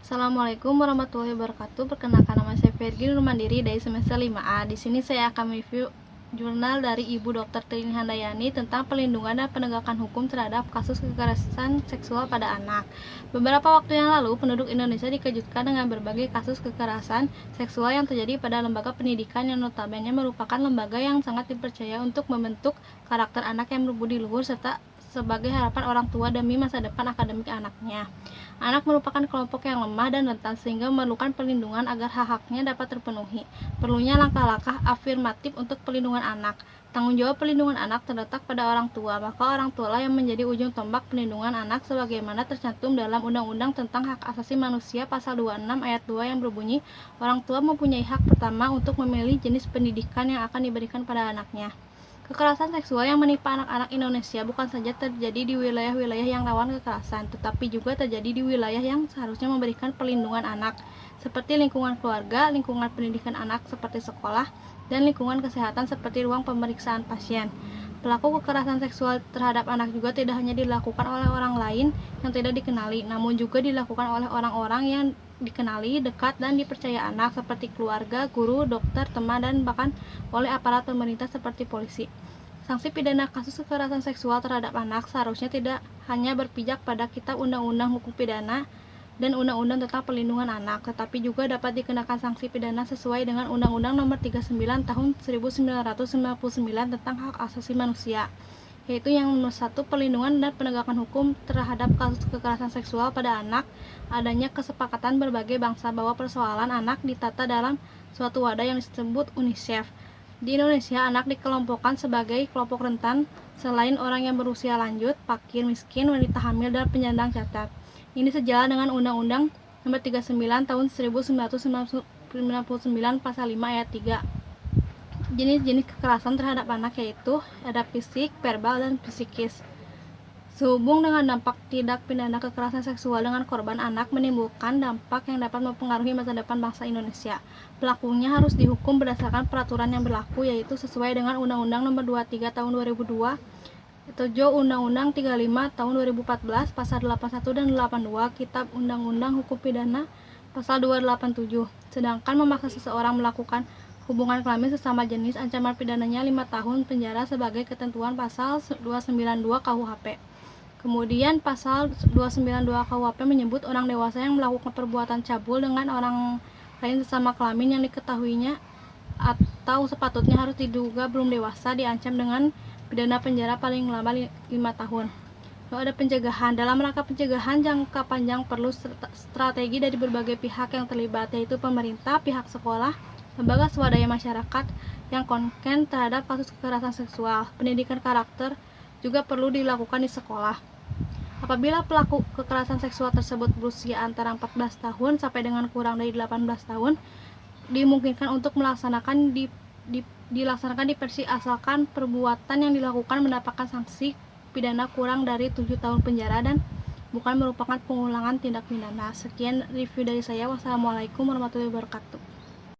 Assalamualaikum warahmatullahi wabarakatuh. Perkenalkan, nama saya Fergie Nur Mandiri dari semester 5A. Di sini saya akan review jurnal dari Ibu Dr. Trini Handayani tentang pelindungan dan penegakan hukum terhadap kasus kekerasan seksual pada anak. Beberapa waktu yang lalu, penduduk Indonesia dikejutkan dengan berbagai kasus kekerasan seksual yang terjadi pada lembaga pendidikan yang notabene merupakan lembaga yang sangat dipercaya untuk membentuk karakter anak yang berbudi luhur serta sebagai harapan orang tua demi masa depan akademik anaknya. Anak merupakan kelompok yang lemah dan rentan sehingga memerlukan perlindungan agar hak-haknya dapat terpenuhi. Perlunya langkah-langkah afirmatif untuk pelindungan anak. Tanggung jawab pelindungan anak terletak pada orang tua, maka orang tualah yang menjadi ujung tombak pelindungan anak sebagaimana tercantum dalam Undang-Undang tentang Hak Asasi Manusia Pasal 26 Ayat 2 yang berbunyi, orang tua mempunyai hak pertama untuk memilih jenis pendidikan yang akan diberikan pada anaknya. Kekerasan seksual yang menimpa anak-anak Indonesia bukan saja terjadi di wilayah-wilayah yang rawan kekerasan, tetapi juga terjadi di wilayah yang seharusnya memberikan perlindungan anak, seperti lingkungan keluarga, lingkungan pendidikan anak seperti sekolah, dan lingkungan kesehatan seperti ruang pemeriksaan pasien. Pelaku kekerasan seksual terhadap anak juga tidak hanya dilakukan oleh orang lain yang tidak dikenali, namun juga dilakukan oleh orang-orang yang dikenali, dekat, dan dipercaya anak seperti keluarga, guru, dokter, teman, dan bahkan oleh aparat pemerintah seperti polisi. Sanksi pidana kasus kekerasan seksual terhadap anak seharusnya tidak hanya berpijak pada Kitab Undang-Undang Hukum Pidana dan Undang-Undang tentang Perlindungan Anak, tetapi juga dapat dikenakan sanksi pidana sesuai dengan Undang-Undang Nomor 39 Tahun 1999 tentang Hak Asasi Manusia, yaitu yang nomor 1, perlindungan dan penegakan hukum terhadap kasus kekerasan seksual pada anak, adanya kesepakatan berbagai bangsa bahwa persoalan anak ditata dalam suatu wadah yang disebut UNICEF. Di Indonesia, anak dikelompokkan sebagai kelompok rentan selain orang yang berusia lanjut, fakir, miskin, wanita hamil, dan penyandang cacat. Ini sejalan dengan Undang-Undang Nomor 39 Tahun 1999 Pasal 5 Ayat 3. Jenis-jenis kekerasan terhadap anak yaitu ada fisik, verbal, dan psikis. Sehubung dengan dampak tindak pidana kekerasan seksual dengan korban, anak menimbulkan dampak yang dapat mempengaruhi masa depan bangsa Indonesia. Pelakunya harus dihukum berdasarkan peraturan yang berlaku, yaitu sesuai dengan Undang-Undang Nomor 23 Tahun 2002, atau Undang-Undang 35 Tahun 2014, Pasal 81 dan 82, Kitab Undang-Undang Hukum Pidana Pasal 287. Sedangkan memaksa seseorang melakukan hubungan kelamin sesama jenis, ancaman pidananya 5 tahun penjara sebagai ketentuan Pasal 292 KUHP. Kemudian Pasal 292 KUHP menyebut orang dewasa yang melakukan perbuatan cabul dengan orang lain sesama kelamin yang diketahuinya atau sepatutnya harus diduga belum dewasa diancam dengan pidana penjara paling lama 5 tahun. Lalu ada pencegahan. Dalam rangka pencegahan jangka panjang perlu strategi dari berbagai pihak yang terlibat, yaitu pemerintah, pihak sekolah, lembaga swadaya masyarakat yang konsen terhadap kasus kekerasan seksual. Pendidikan karakter juga perlu dilakukan di sekolah. Apabila pelaku kekerasan seksual tersebut berusia antara 14 tahun sampai dengan kurang dari 18 tahun, dimungkinkan untuk dilaksanakan diversi asalkan perbuatan yang dilakukan mendapatkan sanksi pidana kurang dari 7 tahun penjara dan bukan merupakan pengulangan tindak pidana. Sekian review dari saya. Wassalamualaikum warahmatullahi wabarakatuh.